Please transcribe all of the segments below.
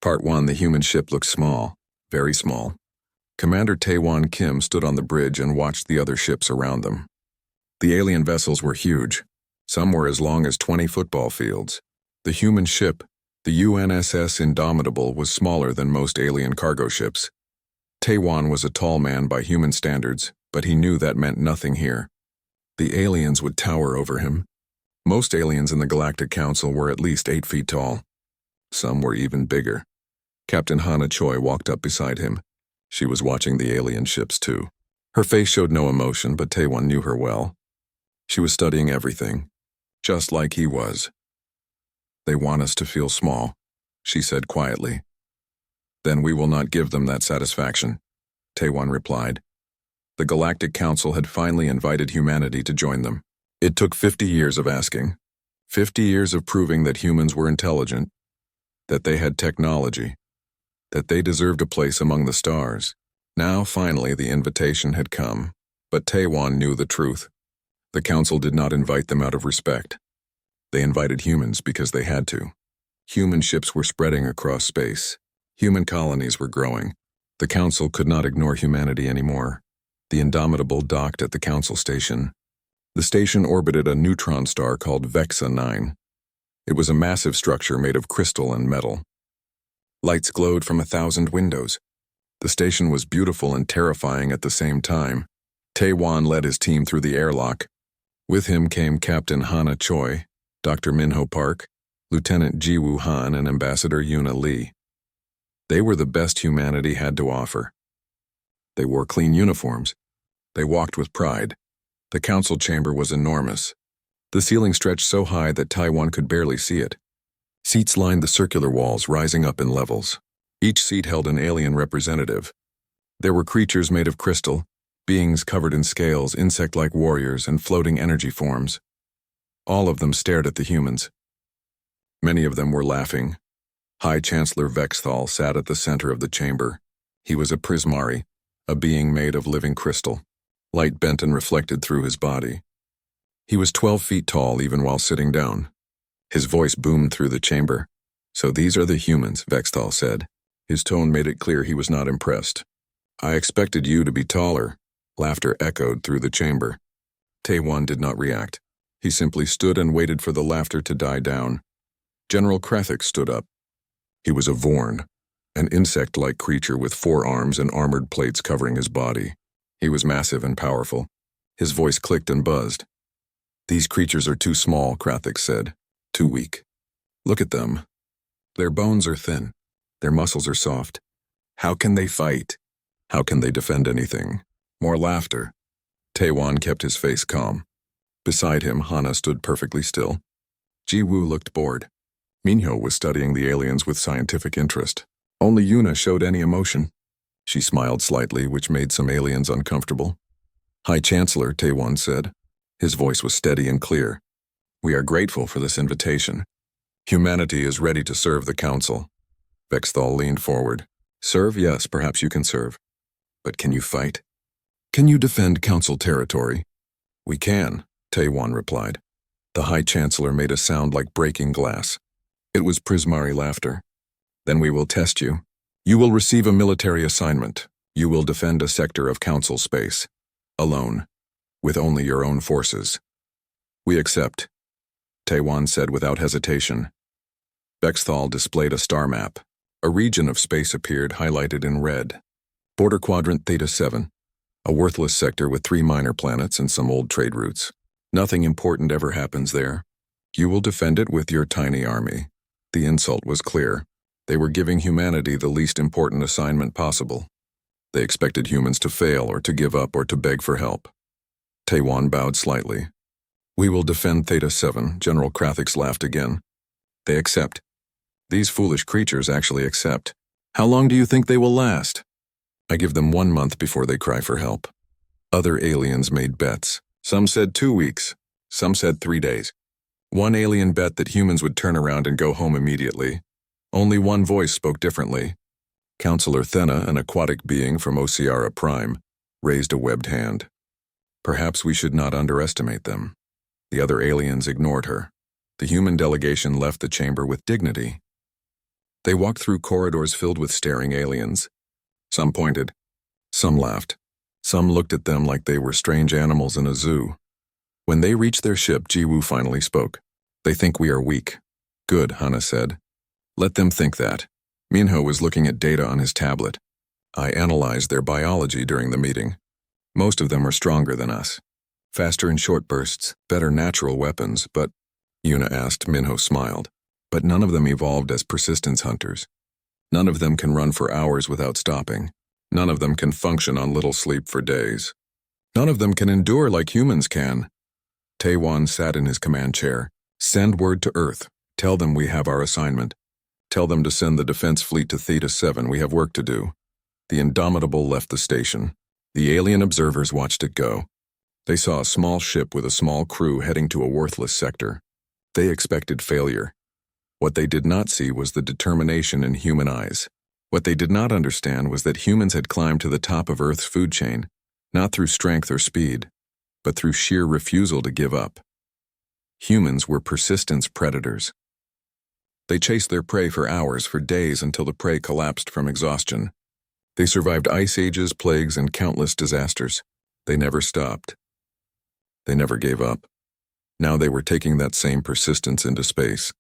Part 1. The human ship looked small, very small. Commander Taewon Kim stood on the bridge and watched the other ships around them. The alien vessels were huge. Some were as long as 20 football fields. The human ship, the UNSS Indomitable, was smaller than most alien cargo ships. Taewon was a tall man by human standards, but he knew that meant nothing here. The aliens would tower over him. Most aliens in the Galactic Council were at least 8 feet tall. Some were even bigger. Captain Hana Choi walked up beside him. She was watching the alien ships too. Her face showed no emotion, but Taewon knew her well. She was studying everything, just like he was. "They want us to feel small," she said quietly. "Then we will not give them that satisfaction," Taewon replied. The Galactic Council had finally invited humanity to join them. It took 50 years of asking, 50 years of proving that humans were intelligent, that they had technology, that they deserved a place among the stars. Now, finally, the invitation had come, but Taewon knew the truth. The Council did not invite them out of respect. They invited humans because they had to. Human ships were spreading across space. Human colonies were growing. The Council could not ignore humanity anymore. The Indomitable docked at the Council station. The station orbited a neutron star called Vexa 9. It was a massive structure made of crystal and metal. Lights glowed from 1,000 windows. The station was beautiful and terrifying at the same time. Taewon led his team through the airlock. With him came Captain Hana Choi, Dr. Minho Park, Lieutenant Ji-woo Han, and Ambassador Yuna Lee. They were the best humanity had to offer. They wore clean uniforms. They walked with pride. The council chamber was enormous. The ceiling stretched so high that Taewon could barely see it. Seats lined the circular walls, rising up in levels. Each seat held an alien representative. There were creatures made of crystal, beings covered in scales, insect-like warriors, and floating energy forms. All of them stared at the humans. Many of them were laughing. High Chancellor Vexthal sat at the center of the chamber. He was a Prismari, a being made of living crystal. Light bent and reflected through his body. He was 12 feet tall even while sitting down. His voice boomed through the chamber. "So these are the humans," Vexthal said. His tone made it clear he was not impressed. "I expected you to be taller." Laughter echoed through the chamber. Taewon did not react. He simply stood and waited for the laughter to die down. General Krathik stood up. He was a Vorn, an insect-like creature with 4 arms and armored plates covering his body. He was massive and powerful. His voice clicked and buzzed. "These creatures are too small," Krathik said. "Too weak. Look at them. Their bones are thin. Their muscles are soft. How can they fight? How can they defend anything?" More laughter. Taewon kept his face calm. Beside him, Hana stood perfectly still. Ji-woo looked bored. Minho was studying the aliens with scientific interest. Only Yuna showed any emotion. She smiled slightly, which made some aliens uncomfortable. "High Chancellor," Taewon said. His voice was steady and clear. "We are grateful for this invitation. Humanity is ready to serve the Council." Vexthal leaned forward. "Serve? Yes, perhaps you can serve. But can you fight? Can you defend Council territory?" "We can," Taewon replied. The High Chancellor made a sound like breaking glass. It was Prismari laughter. "Then we will test you. You will receive a military assignment. You will defend a sector of Council space. Alone. With only your own forces." "We accept," Taewon said without hesitation. Vexthal displayed a star map. A region of space appeared, highlighted in red. Border Quadrant Theta 7. A worthless sector with 3 minor planets and some old trade routes. Nothing important ever happens there. You will defend it with your tiny army. The insult was clear. They were giving humanity the least important assignment possible. They expected humans to fail or to give up or to beg for help. Taewon bowed slightly. "We will defend Theta 7, General Krathix laughed again. "They accept." "These foolish creatures actually accept. How long do you think they will last?" "I give them 1 month before they cry for help." Other aliens made bets. Some said 2 weeks. Some said 3 days. One alien bet that humans would turn around and go home immediately. Only one voice spoke differently. Counselor Thena, an aquatic being from Osiara Prime, raised a webbed hand. "Perhaps we should not underestimate them." The other aliens ignored her. The human delegation left the chamber with dignity. They walked through corridors filled with staring aliens. Some pointed. Some laughed. Some looked at them like they were strange animals in a zoo. When they reached their ship, Jiwoo finally spoke. They think we are weak. Good, Hana said. Let them think that. Minho was looking at data on his tablet. I analyzed their biology during the meeting. Most of them are stronger than us. Faster in short bursts, better natural weapons, but, Yuna asked. Minho smiled. But none of them evolved as persistence hunters. None of them can run for hours without stopping. None of them can function on little sleep for days. None of them can endure like humans can. Taewon sat in his command chair. Send word to Earth. Tell them we have our assignment. Tell them to send the defense fleet to Theta 7. We have work to do. The Indomitable left the station. The alien observers watched it go. They saw a small ship with a small crew heading to a worthless sector. They expected failure. What they did not see was the determination in human eyes. What they did not understand was that humans had climbed to the top of Earth's food chain, not through strength or speed, but through sheer refusal to give up. Humans were persistence predators. They chased their prey for hours, for days, until the prey collapsed from exhaustion. They survived ice ages, plagues, and countless disasters. They never stopped. They never gave up. Now they were taking that same persistence into space.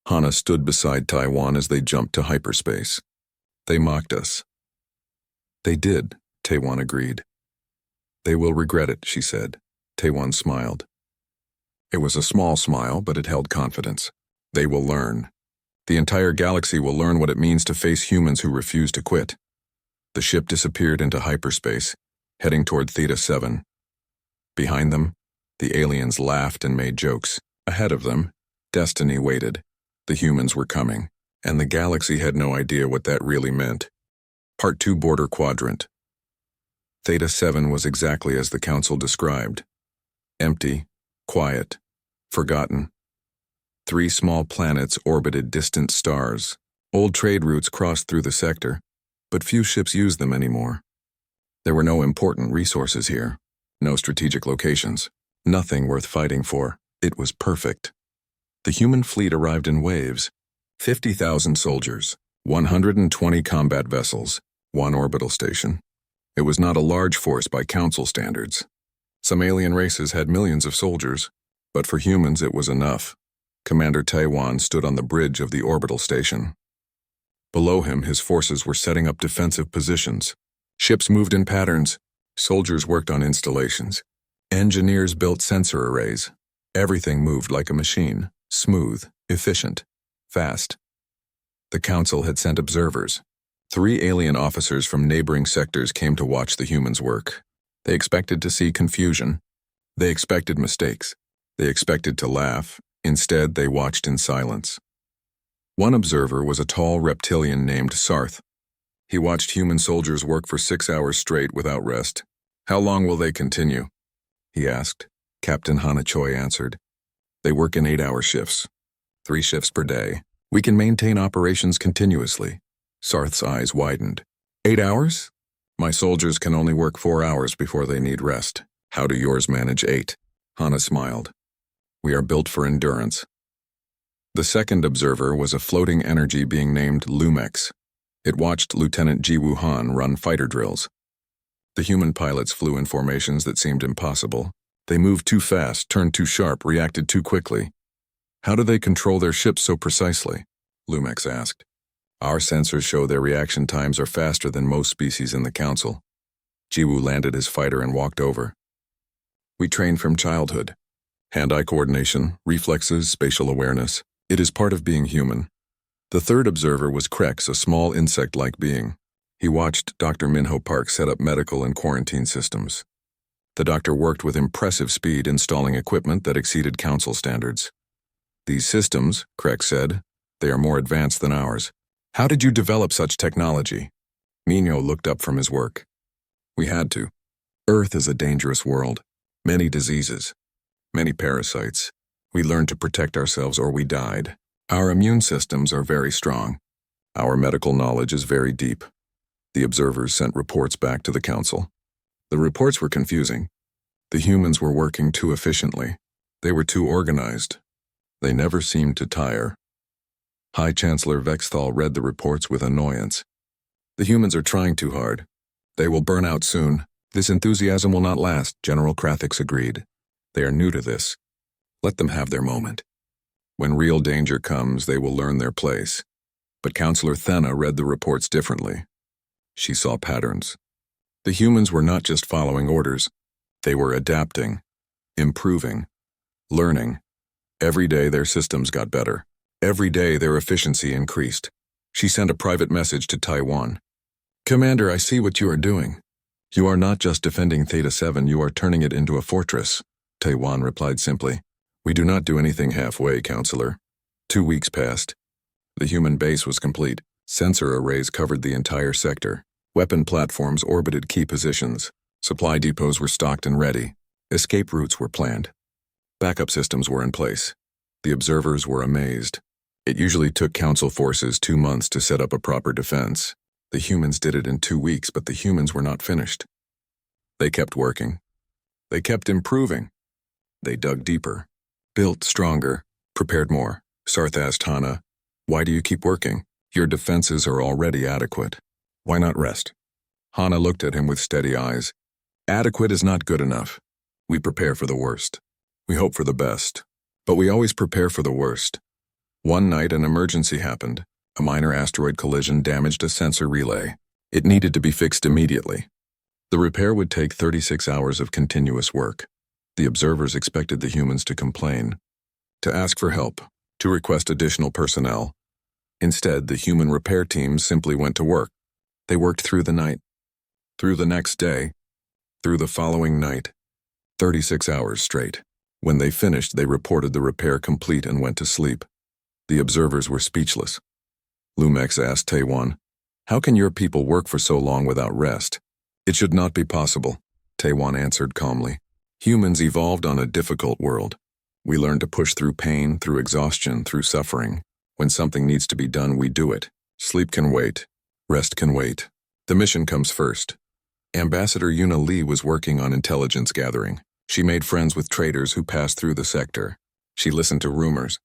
Hana stood beside Taewon as they jumped to hyperspace. They mocked us. They did, Taewon agreed. They will regret it, she said. Taewon smiled. It was a small smile, but it held confidence. They will learn. The entire galaxy will learn what it means to face humans who refuse to quit. The ship disappeared into hyperspace, heading toward Theta 7. Behind them, the aliens laughed and made jokes. Ahead of them, destiny waited. The humans were coming, and the galaxy had no idea what that really meant. Part 2 Border Quadrant. Theta 7 was exactly as the Council described. Empty, quiet, forgotten. 3 small planets orbited distant stars. Old trade routes crossed through the sector, but few ships used them anymore. There were no important resources here, no strategic locations, nothing worth fighting for. It was perfect. The human fleet arrived in waves. 50,000 soldiers, 120 combat vessels, 1 orbital station. It was not a large force by Council standards. Some alien races had millions of soldiers, but for humans it was enough. Commander Taewon stood on the bridge of the orbital station. Below him, his forces were setting up defensive positions. Ships moved in patterns. Soldiers worked on installations. Engineers built sensor arrays. Everything moved like a machine, smooth, efficient, fast. The Council had sent observers. 3 alien officers from neighboring sectors came to watch the humans work. They expected to see confusion. They expected mistakes. They expected to laugh. Instead, they watched in silence. One observer was a tall reptilian named Sarth. He watched human soldiers work for 6 hours straight without rest. How long will they continue? He asked. Captain Hana Choi answered. They work in 8-hour shifts. 3 shifts per day. We can maintain operations continuously. Sarth's eyes widened. 8 hours? My soldiers can only work 4 hours before they need rest. How do yours manage 8? Hana smiled. We are built for endurance. The second observer was a floating energy being named Lumex. It watched Lieutenant Jiwoo Han run fighter drills. The human pilots flew in formations that seemed impossible. They moved too fast, turned too sharp, reacted too quickly. How do they control their ships so precisely? Lumex asked. Our sensors show their reaction times are faster than most species in the Council. Jiwoo landed his fighter and walked over. We train from childhood. Hand-eye coordination, reflexes, spatial awareness. It is part of being human. The third observer was Krex, a small insect-like being. He watched Dr. Minho Park set up medical and quarantine systems. The doctor worked with impressive speed installing equipment that exceeded Council standards. These systems, Krex said, they are more advanced than ours. How did you develop such technology? Minho looked up from his work. We had to. Earth is a dangerous world. Many diseases. Many parasites. We learned to protect ourselves or we died. Our immune systems are very strong. Our medical knowledge is very deep. The observers sent reports back to the Council. The reports were confusing. The humans were working too efficiently. They were too organized. They never seemed to tire. High Chancellor Vexthal read the reports with annoyance. The humans are trying too hard. They will burn out soon. This enthusiasm will not last, General Krathix agreed. They are new to this. Let them have their moment. When real danger comes, they will learn their place. But Counselor Thena read the reports differently. She saw patterns. The humans were not just following orders. They were adapting, improving, learning. Every day their systems got better. Every day their efficiency increased. She sent a private message to Taiwan. Commander, I see what you are doing. You are not just defending Theta 7, you are turning it into a fortress. Taiwan replied simply. We do not do anything halfway, Counselor. 2 weeks passed. The human base was complete. Sensor arrays covered the entire sector. Weapon platforms orbited key positions. Supply depots were stocked and ready. Escape routes were planned. Backup systems were in place. The observers were amazed. It usually took Council forces 2 months to set up a proper defense. The humans did it in 2 weeks, but the humans were not finished. They kept working. They kept improving. They dug deeper, built stronger, prepared more. Sarth asked Hana, why do you keep working? Your defenses are already adequate. Why not rest? Hana looked at him with steady eyes. Adequate is not good enough. We prepare for the worst. We hope for the best. But we always prepare for the worst. One night an emergency happened. A minor asteroid collision damaged a sensor relay. It needed to be fixed immediately. The repair would take 36 hours of continuous work. The observers expected the humans to complain, to ask for help, to request additional personnel. Instead, the human repair teams simply went to work. They worked through the night, through the next day, through the following night, 36 hours straight. When they finished, they reported the repair complete and went to sleep. The observers were speechless. Lumex asked Taiwan, how can your people work for so long without rest? It should not be possible, Taiwan answered calmly. Humans evolved on a difficult world. We learn to push through pain, through exhaustion, through suffering. When something needs to be done, we do it. Sleep can wait. Rest can wait. The mission comes first. Ambassador Yuna Lee was working on intelligence gathering. She made friends with traders who passed through the sector. She listened to rumors.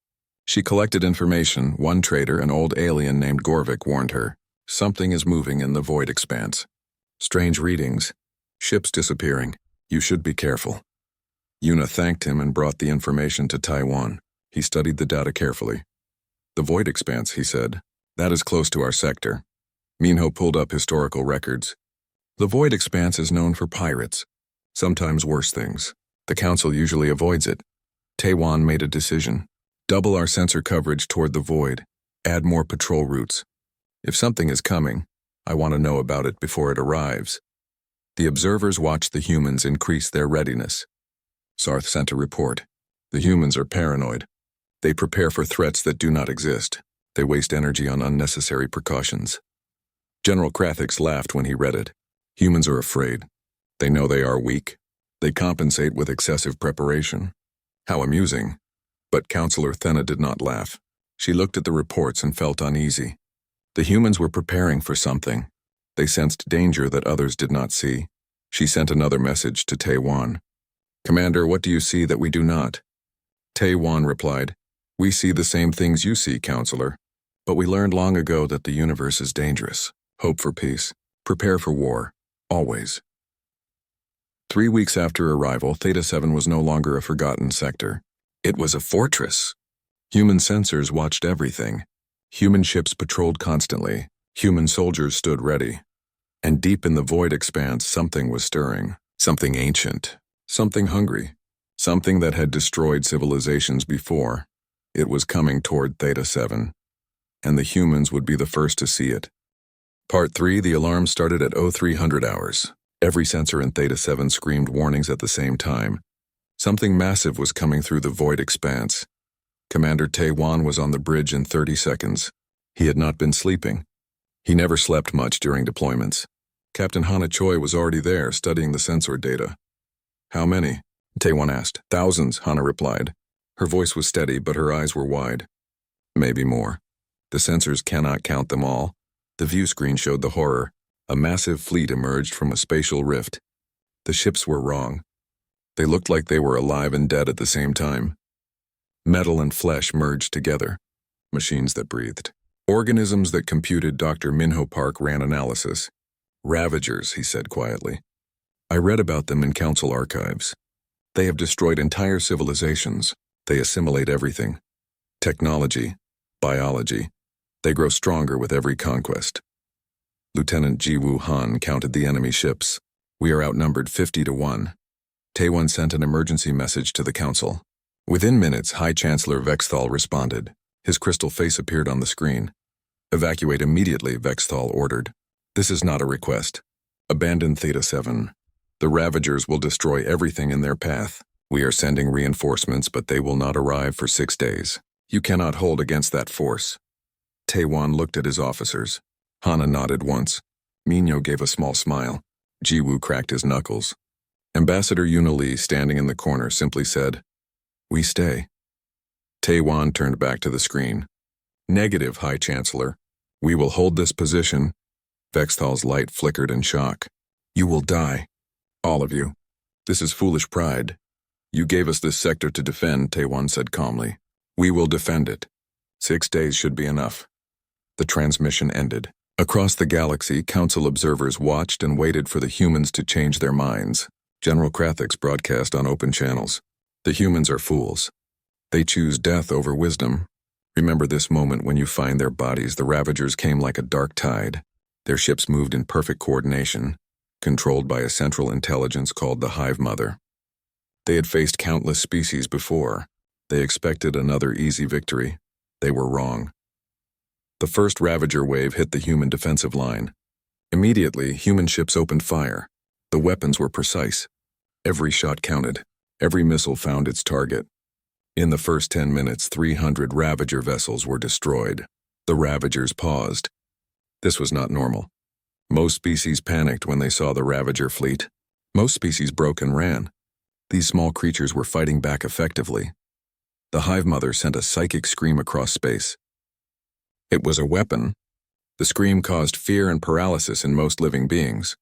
She collected information. One trader, an old alien named Gorvik, warned her. Something is moving in the void expanse. Strange readings. Ships disappearing. You should be careful. Yuna thanked him and brought the information to Taiwan. He studied the data carefully. The void expanse, he said. That is close to our sector. Minho pulled up historical records. The void expanse is known for pirates. Sometimes worse things. The Council usually avoids it. Taiwan made a decision. Double our sensor coverage toward the void. Add more patrol routes. If something is coming, I want to know about it before it arrives. The observers watched the humans increase their readiness. Sarth sent a report. The humans are paranoid. They prepare for threats that do not exist. They waste energy on unnecessary precautions. General Krathix laughed when he read it. Humans are afraid. They know they are weak. They compensate with excessive preparation. How amusing. But Counselor Thena did not laugh. She looked at the reports and felt uneasy. The humans were preparing for something. They sensed danger that others did not see. She sent another message to Taiwan. Commander, what do you see that we do not? Taiwan replied, we see the same things you see, Counselor. But we learned long ago that the universe is dangerous. Hope for peace. Prepare for war. Always. 3 weeks after arrival, Theta 7 was no longer a forgotten sector. It was a fortress. Human sensors watched everything. Human ships patrolled constantly. Human soldiers stood ready. And deep in the void expanse, something was stirring. Something ancient. Something hungry. Something that had destroyed civilizations before. It was coming toward Theta 7. And the humans would be the first to see it. Part 3, the alarm started at 0300 hours. Every sensor in Theta 7 screamed warnings at the same time. Something massive was coming through the void expanse. Commander Taiwan was on the bridge in 30 seconds. He had not been sleeping. He never slept much during deployments. Captain Hana Choi was already there, studying the sensor data. How many? Taiwan asked. Thousands, Hana replied. Her voice was steady, but her eyes were wide. Maybe more. The sensors cannot count them all. The view screen showed the horror. A massive fleet emerged from a spatial rift. The ships were wrong. They looked like they were alive and dead at the same time. Metal and flesh merged together. Machines that breathed. Organisms that computed. Dr. Minho Park ran analysis. Ravagers, he said quietly. I read about them in council archives. They have destroyed entire civilizations. They assimilate everything. Technology, biology. They grow stronger with every conquest. Lieutenant Jiwoo Han counted the enemy ships. We are outnumbered 50-1. Taewon sent an emergency message to the council. Within minutes, High Chancellor Vexthal responded. His crystal face appeared on the screen. Evacuate immediately, Vexthal ordered. This is not a request. Abandon Theta 7. The Ravagers will destroy everything in their path. We are sending reinforcements, but they will not arrive for 6 days. You cannot hold against that force. Taewon looked at his officers. Hana nodded once. Minho gave a small smile. Jiwoo cracked his knuckles. Ambassador Yunali, standing in the corner, simply said, We stay. Taewon turned back to the screen. Negative, High Chancellor. We will hold this position. Vexthal's light flickered in shock. You will die. All of you. This is foolish pride. You gave us this sector to defend, Taewon said calmly. We will defend it. 6 days should be enough. The transmission ended. Across the galaxy, council observers watched and waited for the humans to change their minds. General Krathix broadcast on open channels. The humans are fools. They choose death over wisdom. Remember this moment when you find their bodies. The Ravagers came like a dark tide. Their ships moved in perfect coordination, controlled by a central intelligence called the Hive Mother. They had faced countless species before. They expected another easy victory. They were wrong. The first Ravager wave hit the human defensive line. Immediately, human ships opened fire. The weapons were precise. Every shot counted. Every missile found its target. In the first 10 minutes, 300 Ravager vessels were destroyed. The Ravagers paused. This was not normal. Most species panicked when they saw the Ravager fleet. Most species broke and ran. These small creatures were fighting back effectively. The Hive Mother sent a psychic scream across space. It was a weapon. The scream caused fear and paralysis in most living beings.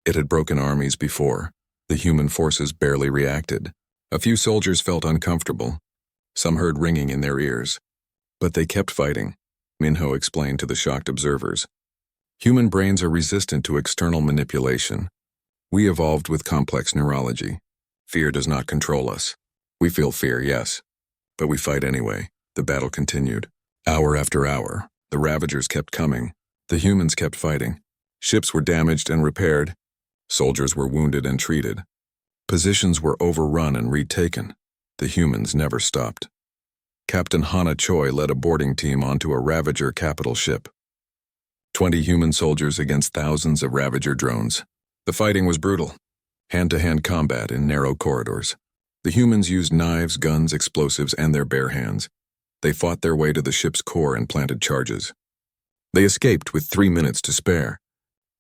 It had broken armies before. The human forces barely reacted. A few soldiers felt uncomfortable. Some heard ringing in their ears. But they kept fighting, Minho explained to the shocked observers. Human brains are resistant to external manipulation. We evolved with complex neurology. Fear does not control us. We feel fear, yes. But we fight anyway. The battle continued. Hour after hour, the Ravagers kept coming. The humans kept fighting. Ships were damaged and repaired. Soldiers were wounded and treated. Positions were overrun and retaken. The humans never stopped. Captain Hana Choi led a boarding team onto a Ravager capital ship. 20 human soldiers against thousands of Ravager drones. The fighting was brutal. Hand-to-hand combat in narrow corridors. The humans used knives, guns, explosives, and their bare hands. They fought their way to the ship's core and planted charges. They escaped with 3 minutes to spare.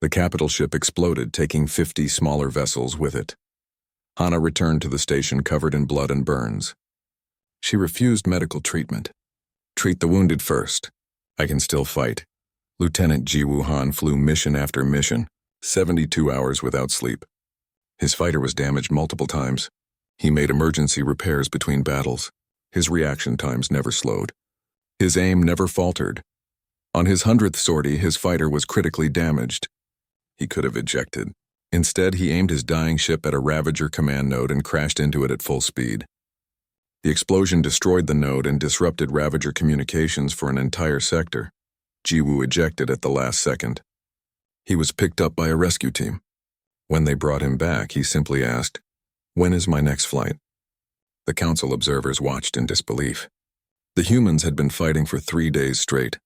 The capital ship exploded, taking 50 smaller vessels with it. Hana returned to the station covered in blood and burns. She refused medical treatment. Treat the wounded first. I can still fight. Lieutenant Jiwoo Han flew mission after mission, 72 hours without sleep. His fighter was damaged multiple times. He made emergency repairs between battles. His reaction times never slowed. His aim never faltered. On his 100th sortie, his fighter was critically damaged. He could have ejected. Instead, he aimed his dying ship at a Ravager command node and crashed into it at full speed. The explosion destroyed the node and disrupted Ravager communications for an entire sector. Jiwoo ejected at the last second. He was picked up by a rescue team. When they brought him back, he simply asked, "When is my next flight?" The council observers watched in disbelief. The humans had been fighting for 3 days straight.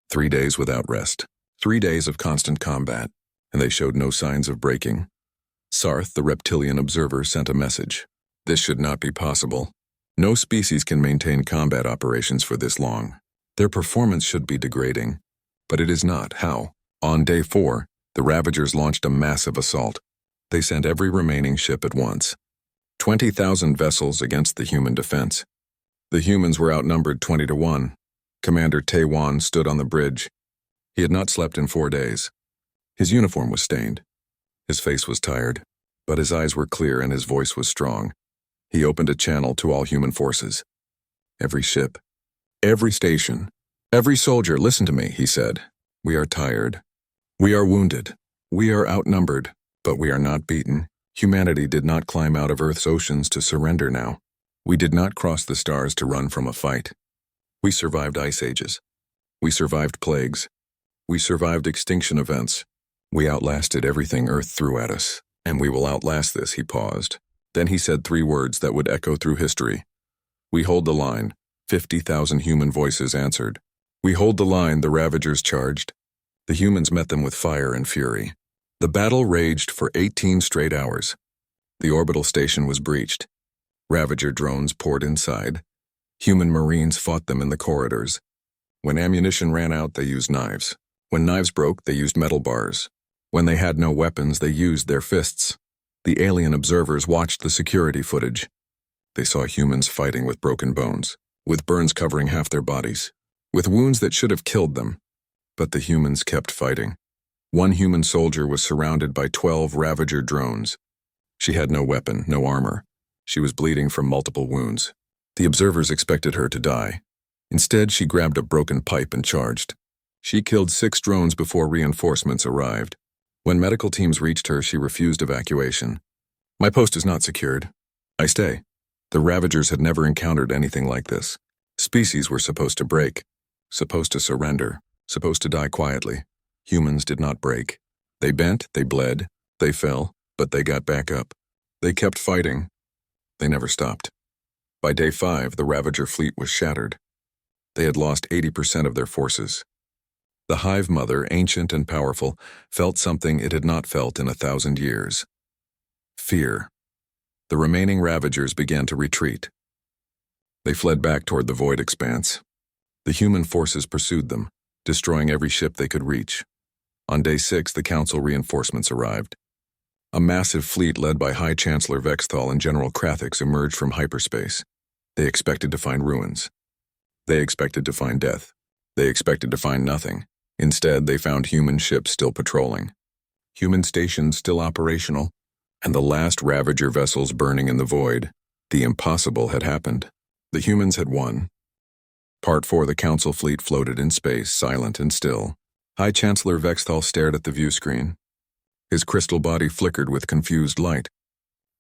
3 days without rest. 3 days of constant combat, and they showed no signs of breaking. Sarth, the reptilian observer, sent a message. This should not be possible. No species can maintain combat operations for this long. Their performance should be degrading. But it is not. How? On day 4, the Ravagers launched a massive assault. They sent every remaining ship at once. 20,000 vessels against the human defense. The humans were outnumbered 20-1. Commander Taewon stood on the bridge. He had not slept in 4 days. His uniform was stained. His face was tired, but his eyes were clear and his voice was strong. He opened a channel to all human forces. Every ship, every station, Every soldier, listen to me, he said. We are tired. We are wounded. We are outnumbered, but we are not beaten. Humanity did not climb out of Earth's oceans to surrender now. We did not cross the stars to run from a fight. We survived ice ages. We survived plagues. We survived extinction events. We outlasted everything Earth threw at us, and we will outlast this, he paused. Then he said 3 words that would echo through history. We hold the line. 50,000 human voices answered. We hold the line, the Ravagers charged. The humans met them with fire and fury. The battle raged for 18 straight hours. The orbital station was breached. Ravager drones poured inside. Human Marines fought them in the corridors. When ammunition ran out, they used knives. When knives broke, they used metal bars. When they had no weapons, they used their fists. The alien observers watched the security footage. They saw humans fighting with broken bones, with burns covering half their bodies, with wounds that should have killed them. But the humans kept fighting. One human soldier was surrounded by 12 Ravager drones. She had no weapon, no armor. She was bleeding from multiple wounds. The observers expected her to die. Instead, she grabbed a broken pipe and charged. She killed 6 drones before reinforcements arrived. When medical teams reached her, she refused evacuation. My post is not secured. I stay. The Ravagers had never encountered anything like this. Species were supposed to break, supposed to surrender, supposed to die quietly. Humans did not break. They bent, they bled, they fell, but they got back up. They kept fighting. They never stopped. By day 5, the Ravager fleet was shattered. They had lost 80% of their forces. The Hive Mother, ancient and powerful, felt something it had not felt in 1,000 years. Fear. The remaining Ravagers began to retreat. They fled back toward the void expanse. The human forces pursued them, destroying every ship they could reach. On day 6, the Council reinforcements arrived. A massive fleet led by High Chancellor Vexthal and General Krathix emerged from hyperspace. They expected to find ruins. They expected to find death. They expected to find nothing. Instead, they found human ships still patrolling, human stations still operational, and the last Ravager vessels burning in the void. The impossible had happened. The humans had won. Part 4, the Council fleet floated in space, silent and still. High Chancellor Vexthal stared at the view screen. His crystal body flickered with confused light.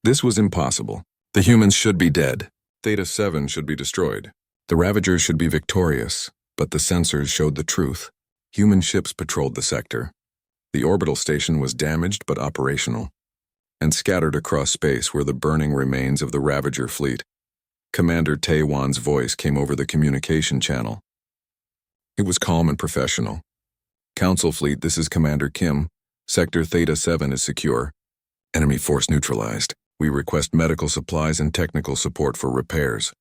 This was impossible. The humans should be dead. Theta 7 should be destroyed. The Ravagers should be victorious, but the sensors showed the truth. Human ships patrolled the sector. The orbital station was damaged but operational. And scattered across space were the burning remains of the Ravager fleet. Commander Taewan's voice came over the communication channel. It was calm and professional. Council fleet, this is Commander Kim. Sector Theta 7 is secure. Enemy force neutralized. We request medical supplies and technical support for repairs.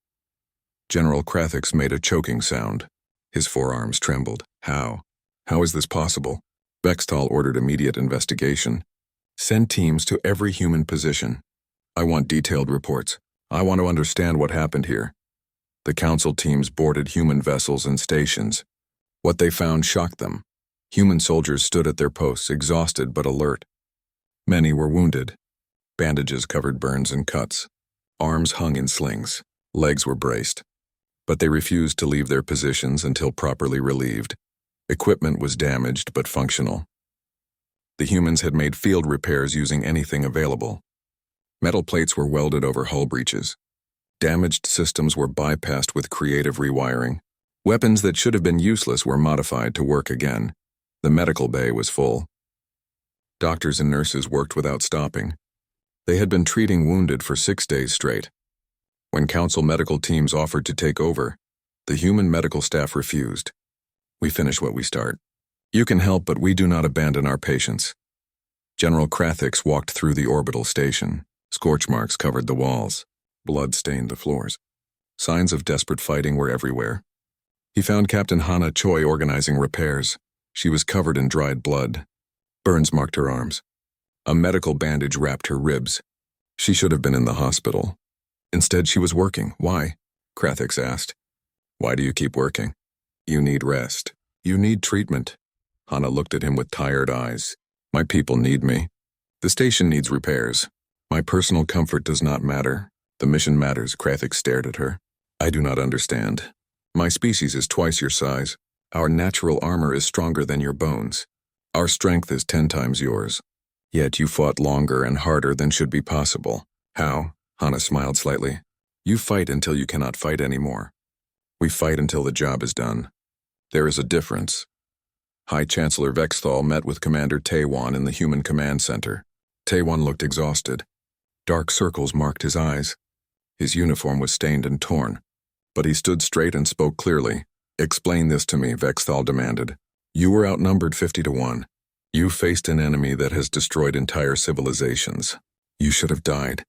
General Krathix made a choking sound. His forearms trembled. How? How is this possible? Vexthal ordered immediate investigation. Send teams to every human position. I want detailed reports. I want to understand what happened here. The Council teams boarded human vessels and stations. What they found shocked them. Human soldiers stood at their posts, exhausted but alert. Many were wounded. Bandages covered burns and cuts. Arms hung in slings. Legs were braced. But they refused to leave their positions until properly relieved. Equipment was damaged but functional. The humans had made field repairs using anything available. Metal plates were welded over hull breaches. Damaged systems were bypassed with creative rewiring. Weapons that should have been useless were modified to work again. The medical bay was full. Doctors and nurses worked without stopping. They had been treating wounded for 6 days straight. When Council medical teams offered to take over, the human medical staff refused. We finish what we start. You can help, but we do not abandon our patients. General Krathix walked through the orbital station. Scorch marks covered the walls. Blood stained the floors. Signs of desperate fighting were everywhere. He found Captain Hana Choi organizing repairs. She was covered in dried blood. Burns marked her arms. A medical bandage wrapped her ribs. She should have been in the hospital. Instead, she was working. Why? Krathix asked. Why do you keep working? You need rest. You need treatment. Hana looked at him with tired eyes. My people need me. The station needs repairs. My personal comfort does not matter. The mission matters. Krathix stared at her. I do not understand. My species is twice your size. Our natural armor is stronger than your bones. Our strength is 10 times yours. Yet you fought longer and harder than should be possible. How? Hana smiled slightly. You fight until you cannot fight anymore. We fight until the job is done. There is a difference. High Chancellor Vexthal met with Commander Taiwan in the Human Command Center. Taiwan looked exhausted. Dark circles marked his eyes. His uniform was stained and torn. But he stood straight and spoke clearly. Explain this to me, Vexthal demanded. You were outnumbered 50-1. You faced an enemy that has destroyed entire civilizations. You should have died.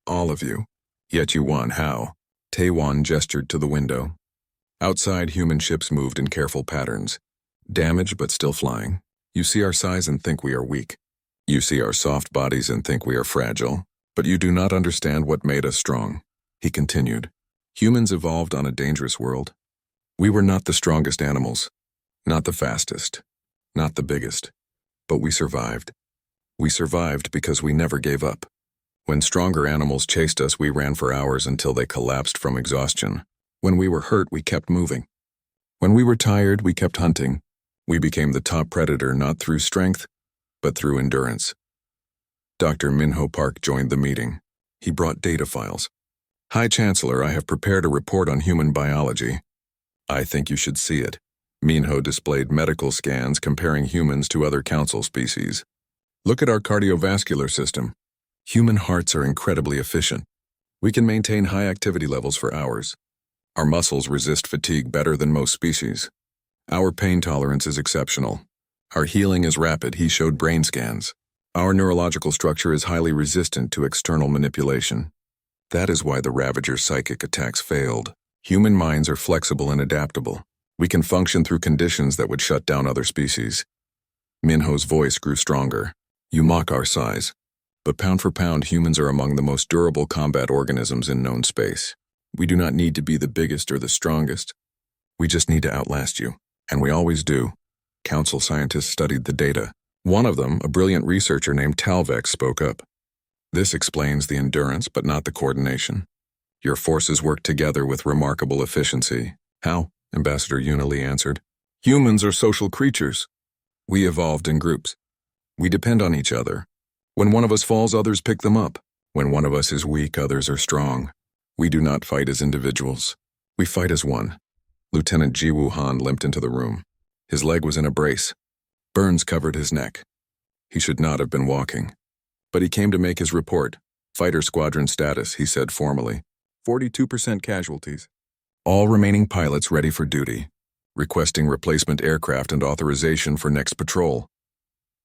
All of you. Yet you won. How? Taiwan gestured to the window. Outside, human ships moved in careful patterns. Damaged but still flying. You see our size and think we are weak. You see our soft bodies and think we are fragile. But you do not understand what made us strong. He continued. Humans evolved on a dangerous world. We were not the strongest animals. Not the fastest. Not the biggest. But we survived. We survived because we never gave up. When stronger animals chased us, we ran for hours until they collapsed from exhaustion. When we were hurt, we kept moving. When we were tired, we kept hunting. We became the top predator not through strength, but through endurance. Dr. Minho Park joined the meeting. He brought data files. High Chancellor, I have prepared a report on human biology. I think you should see it. Minho displayed medical scans comparing humans to other council species. Look at our cardiovascular system. Human hearts are incredibly efficient. We can maintain high activity levels for hours. Our muscles resist fatigue better than most species. Our pain tolerance is exceptional. Our healing is rapid. He showed brain scans. Our neurological structure is highly resistant to external manipulation. That is why the Ravager's psychic attacks failed. Human minds are flexible and adaptable. We can function through conditions that would shut down other species. Minho's voice grew stronger. You mock our size. But pound for pound, humans are among the most durable combat organisms in known space. We do not need to be the biggest or the strongest. We just need to outlast you. And we always do. Council scientists studied the data. One of them, a brilliant researcher named Talvex, spoke up. This explains the endurance, but not the coordination. Your forces work together with remarkable efficiency. How? Ambassador Unili answered. Humans are social creatures. We evolved in groups. We depend on each other. When one of us falls, others pick them up. When one of us is weak, others are strong. We do not fight as individuals. We fight as one. Lieutenant Jiwoo Han limped into the room. His leg was in a brace. Burns covered his neck. He should not have been walking. But he came to make his report. Fighter squadron status, he said formally. 42% casualties. All remaining pilots ready for duty. Requesting replacement aircraft and authorization for next patrol.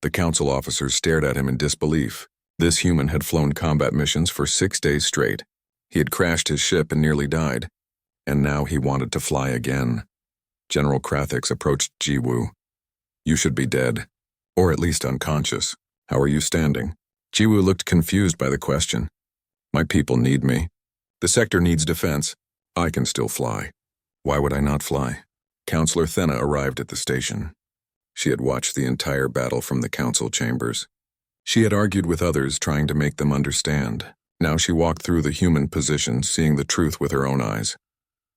The council officers stared at him in disbelief. This human had flown combat missions for 6 days straight. He had crashed his ship and nearly died. And now he wanted to fly again. General Krathix approached Jiwoo. You should be dead. Or at least unconscious. How are you standing? Jiwoo looked confused by the question. My people need me. The sector needs defense. I can still fly. Why would I not fly? Counselor Thena arrived at the station. She had watched the entire battle from the council chambers. She had argued with others, trying to make them understand. Now she walked through the human position, seeing the truth with her own eyes.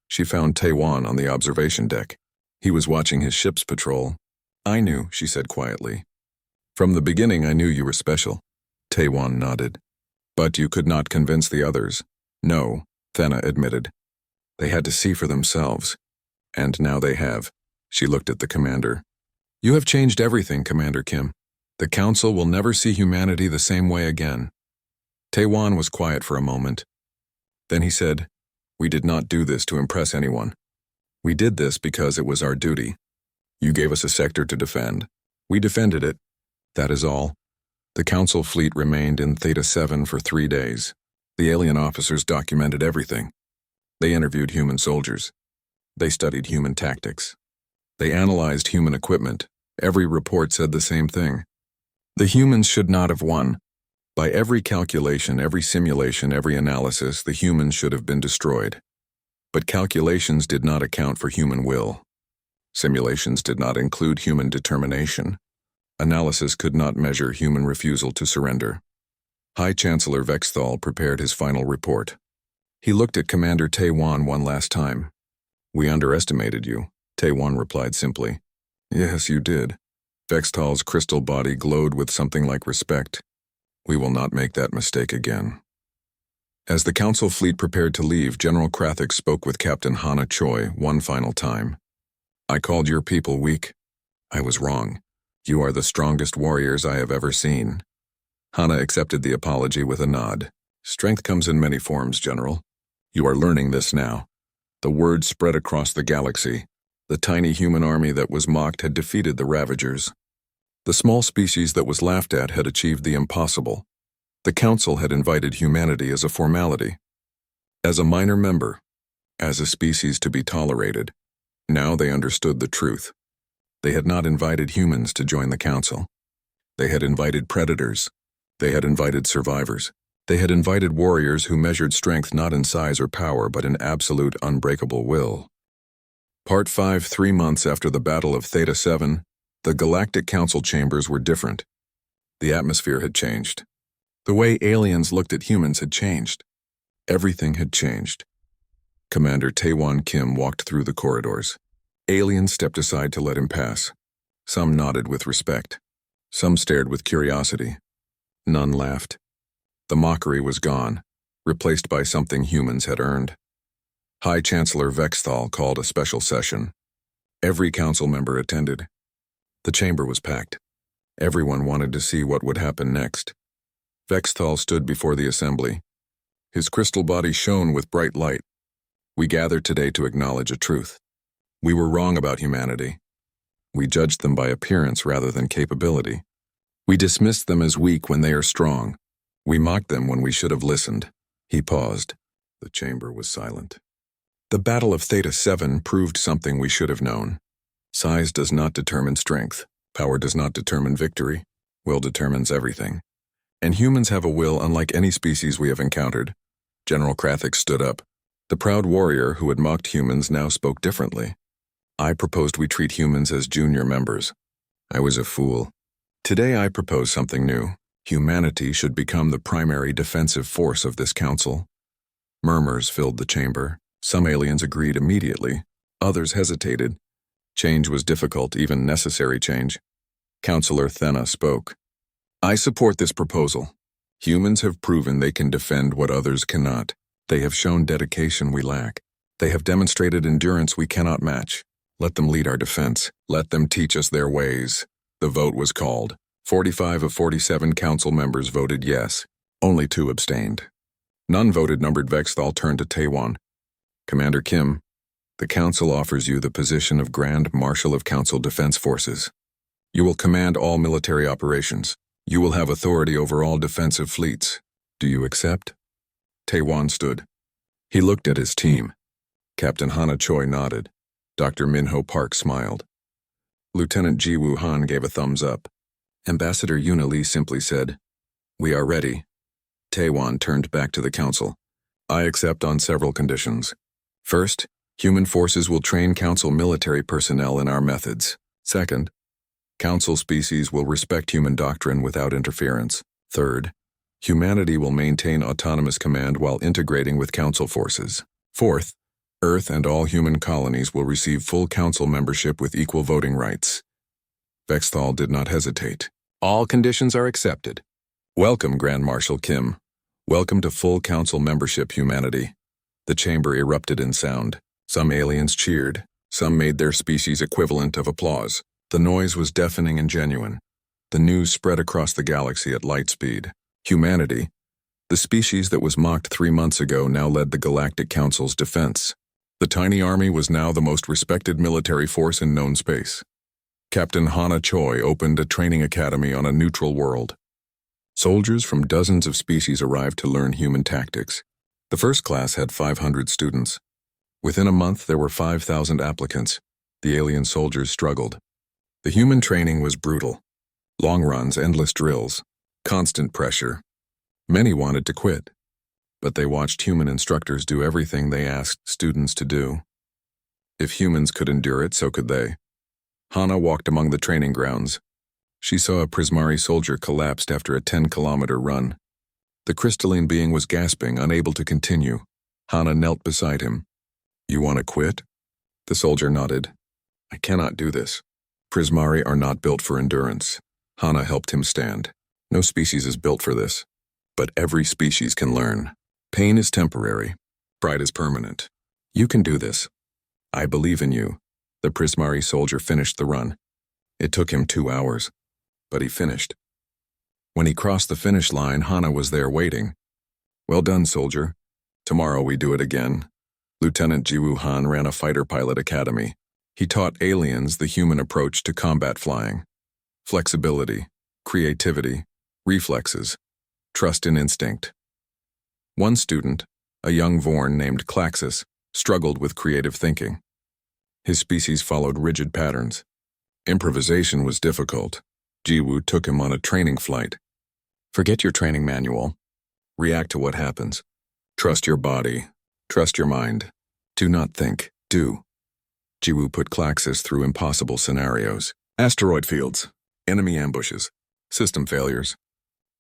She found Taiwan on the observation deck. He was watching his ship's patrol. I knew, she said quietly. From the beginning, I knew you were special. Taiwan nodded. But you could not convince the others. No, Thena admitted. They had to see for themselves. And now they have. She looked at the commander. You have changed everything, Commander Kim. The council will never see humanity the same way again. Taiwan was quiet for a moment. Then he said, We did not do this to impress anyone. We did this because it was our duty. You gave us a sector to defend. We defended it. That is all. The council fleet remained in Theta 7 for 3 days. The alien officers documented everything. They interviewed human soldiers. They studied human tactics. They analyzed human equipment. Every report said the same thing. The humans should not have won. By every calculation, every simulation, every analysis, the humans should have been destroyed. But calculations did not account for human will. Simulations did not include human determination. Analysis could not measure human refusal to surrender. High Chancellor Vexthal prepared his final report. He looked at Commander Taiwan one last time. We underestimated you. Taewon replied simply. Yes, you did. Vextal's crystal body glowed with something like respect. We will not make that mistake again. As the council fleet prepared to leave, General Krathik spoke with Captain Hana Choi one final time. I called your people weak. I was wrong. You are the strongest warriors I have ever seen. Hana accepted the apology with a nod. Strength comes in many forms, General. You are learning this now. The word spread across the galaxy. The tiny human army that was mocked had defeated the Ravagers. The small species that was laughed at had achieved the impossible. The Council had invited humanity as a formality. As a minor member, as a species to be tolerated. Now they understood the truth. They had not invited humans to join the Council. They had invited predators. They had invited survivors. They had invited warriors who measured strength not in size or power but in absolute unbreakable will. Part 5. 3 months after the Battle of Theta 7, the Galactic Council chambers were different. The atmosphere had changed. The way aliens looked at humans had changed. Everything had changed. Commander Taewon Kim walked through the corridors. Aliens stepped aside to let him pass. Some nodded with respect. Some stared with curiosity. None laughed. The mockery was gone, replaced by something humans had earned. High Chancellor Vexthal called a special session. Every council member attended. The chamber was packed. Everyone wanted to see what would happen next. Vexthal stood before the assembly. His crystal body shone with bright light. We gathered today to acknowledge a truth. We were wrong about humanity. We judged them by appearance rather than capability. We dismissed them as weak when they are strong. We mocked them when we should have listened. He paused. The chamber was silent. The Battle of Theta 7 proved something we should have known. Size does not determine strength. Power does not determine victory. Will determines everything. And humans have a will unlike any species we have encountered. General Krathik stood up. The proud warrior who had mocked humans now spoke differently. I proposed we treat humans as junior members. I was a fool. Today I propose something new. Humanity should become the primary defensive force of this council. Murmurs filled the chamber. Some aliens agreed immediately. Others hesitated. Change was difficult, even necessary change. Councillor Thena spoke. I support this proposal. Humans have proven they can defend what others cannot. They have shown dedication we lack. They have demonstrated endurance we cannot match. Let them lead our defense. Let them teach us their ways. The vote was called. 45 of 47 council members voted yes. Only 2 abstained. None voted. Numbered. Vexthal turned to Taewon. Commander Kim, the Council offers you the position of Grand Marshal of Council Defense Forces. You will command all military operations. You will have authority over all defensive fleets. Do you accept? Taewon stood. He looked at his team. Captain Hana Choi nodded. Dr. Minho Park smiled. Lieutenant Ji Woo Han gave a thumbs up. Ambassador Yuna Lee simply said, We are ready. Taewon turned back to the Council. I accept on several conditions. First, human forces will train Council military personnel in our methods. Second, Council species will respect human doctrine without interference. Third, humanity will maintain autonomous command while integrating with Council forces. Fourth, Earth and all human colonies will receive full Council membership with equal voting rights. Vexthal did not hesitate. All conditions are accepted. Welcome, Grand Marshal Kim. Welcome to full Council membership, humanity. The chamber erupted in sound. Some aliens cheered. Some made their species equivalent of applause. The noise was deafening and genuine. The news spread across the galaxy at light speed. Humanity, the species that was mocked 3 months ago, now led the Galactic Council's defense. The tiny army was now the most respected military force in known space. Captain Hana Choi opened a training academy on a neutral world. Soldiers from dozens of species arrived to learn human tactics. The first class had 500 students. Within a month, there were 5,000 applicants. The alien soldiers struggled. The human training was brutal. Long runs, endless drills, constant pressure. Many wanted to quit, but they watched human instructors do everything they asked students to do. If humans could endure it, so could they. Hana walked among the training grounds. She saw a Prismari soldier collapsed after a 10-kilometer run. The crystalline being was gasping, unable to continue. Hana knelt beside him. You want to quit? The soldier nodded. I cannot do this. Prismari are not built for endurance. Hana helped him stand. No species is built for this. But every species can learn. Pain is temporary. Pride is permanent. You can do this. I believe in you. The Prismari soldier finished the run. It took him 2 hours. But he finished. When he crossed the finish line, Hana was there waiting. Well done, soldier. Tomorrow we do it again. Lieutenant Jiwoo Han ran a fighter pilot academy. He taught aliens the human approach to combat flying. Flexibility, creativity, reflexes, trust in instinct. One student, a young Vorn named Klaxis, struggled with creative thinking. His species followed rigid patterns. Improvisation was difficult. Jiwoo took him on a training flight. Forget your training manual. React to what happens. Trust your body. Trust your mind. Do not think. Do. Jiwoo put Klaxis through impossible scenarios. Asteroid fields. Enemy ambushes. System failures.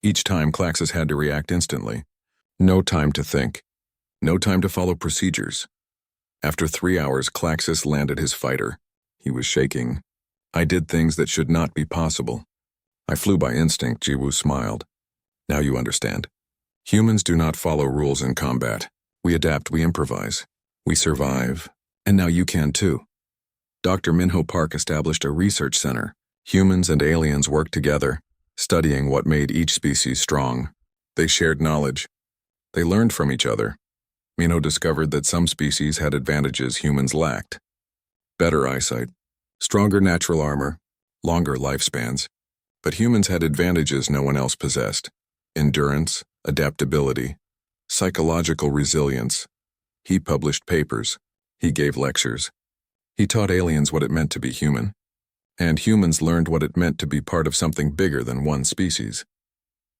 Each time Klaxis had to react instantly. No time to think. No time to follow procedures. After 3 hours, Klaxis landed his fighter. He was shaking. I did things that should not be possible. I flew by instinct, Jiwoo smiled. Now you understand. Humans do not follow rules in combat. We adapt, we improvise. We survive. And now you can too. Dr. Minho Park established a research center. Humans and aliens worked together, studying what made each species strong. They shared knowledge. They learned from each other. Minho discovered that some species had advantages humans lacked. Better eyesight, stronger natural armor, longer lifespans. But humans had advantages no one else possessed. Endurance, adaptability, psychological resilience. He published papers. He gave lectures. He taught aliens what it meant to be human. And humans learned what it meant to be part of something bigger than one species.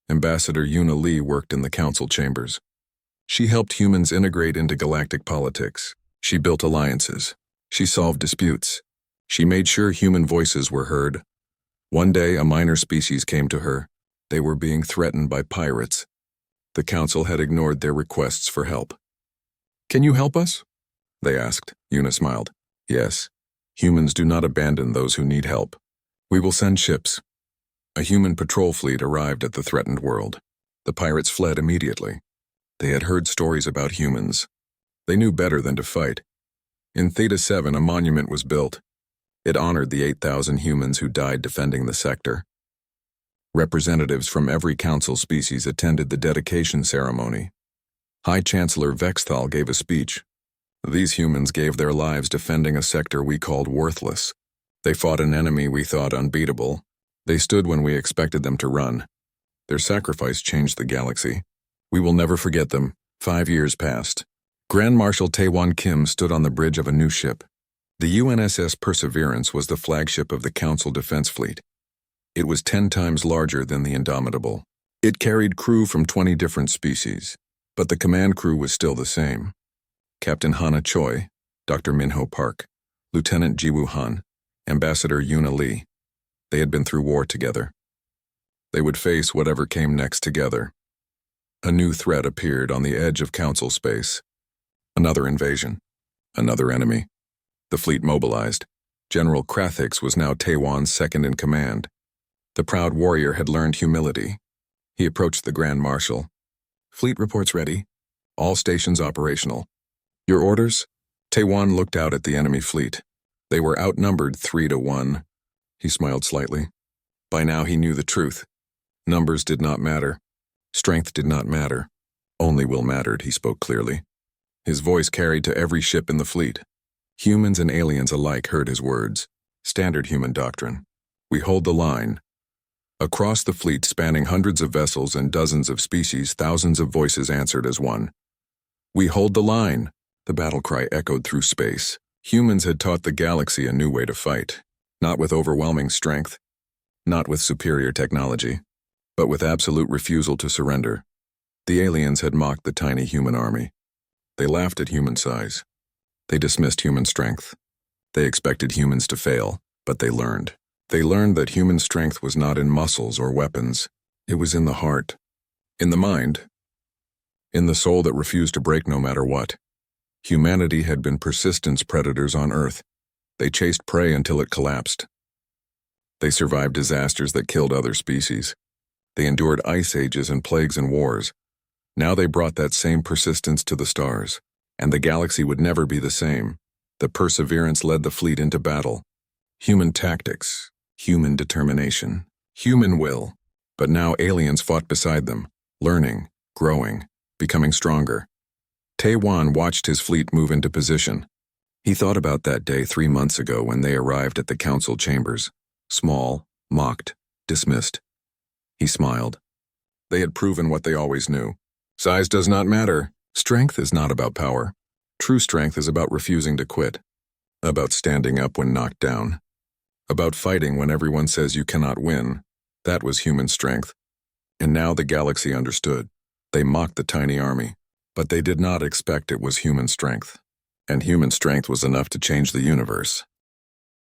Ambassador Yuna Lee worked in the council chambers. She helped humans integrate into galactic politics. She built alliances. She solved disputes. She made sure human voices were heard. One day, a minor species came to her. They were being threatened by pirates. The council had ignored their requests for help. Can you help us? They asked. Yuna smiled. Yes. Humans do not abandon those who need help. We will send ships. A human patrol fleet arrived at the threatened world. The pirates fled immediately. They had heard stories about humans. They knew better than to fight. In Theta 7, a monument was built. It honored the 8,000 humans who died defending the sector. Representatives from every council species attended the dedication ceremony. High Chancellor Vexthal gave a speech. These humans gave their lives defending a sector we called worthless. They fought an enemy we thought unbeatable. They stood when we expected them to run. Their sacrifice changed the galaxy. We will never forget them. 5 years passed. Grand Marshal Taewon Kim stood on the bridge of a new ship. The UNSS Perseverance was the flagship of the Council Defense Fleet. It was 10 times larger than the Indomitable. It carried crew from 20 different species, but the command crew was still the same. Captain Hana Choi, Dr. Minho Park, Lieutenant Jiwoo Han, Ambassador Yuna Lee. They had been through war together. They would face whatever came next together. A new threat appeared on the edge of Council space. Another invasion. Another enemy. The fleet mobilized. General Krathix was now Taewon's second in command. The proud warrior had learned humility. He approached the Grand Marshal. Fleet reports ready. All stations operational. Your orders? Taewon looked out at the enemy fleet. They were outnumbered 3-1. He smiled slightly. By now he knew the truth. Numbers did not matter. Strength did not matter. Only will mattered, he spoke clearly. His voice carried to every ship in the fleet. Humans and aliens alike heard his words. Standard human doctrine. We hold the line. Across the fleet, spanning hundreds of vessels and dozens of species, thousands of voices answered as one. We hold the line. The battle cry echoed through space. Humans had taught the galaxy a new way to fight. Not with overwhelming strength. Not with superior technology. But with absolute refusal to surrender. The aliens had mocked the tiny human army. They laughed at human size. They dismissed human strength. They expected humans to fail, but they learned. They learned that human strength was not in muscles or weapons. It was in the heart. In the mind. In the soul that refused to break no matter what. Humanity had been persistence predators on Earth. They chased prey until it collapsed. They survived disasters that killed other species. They endured ice ages and plagues and wars. Now they brought that same persistence to the stars, and the galaxy would never be the same. The Perseverance led the fleet into battle. Human tactics, human determination, human will. But now aliens fought beside them, learning, growing, becoming stronger. Taewon watched his fleet move into position. He thought about that day 3 months ago when they arrived at the council chambers. Small, mocked, dismissed. He smiled. They had proven what they always knew. Size does not matter. Strength is not about power. True strength is about refusing to quit. About standing up when knocked down. About fighting when everyone says you cannot win. That was human strength. And now the galaxy understood. They mocked the tiny army, but they did not expect it was human strength. And human strength was enough to change the universe.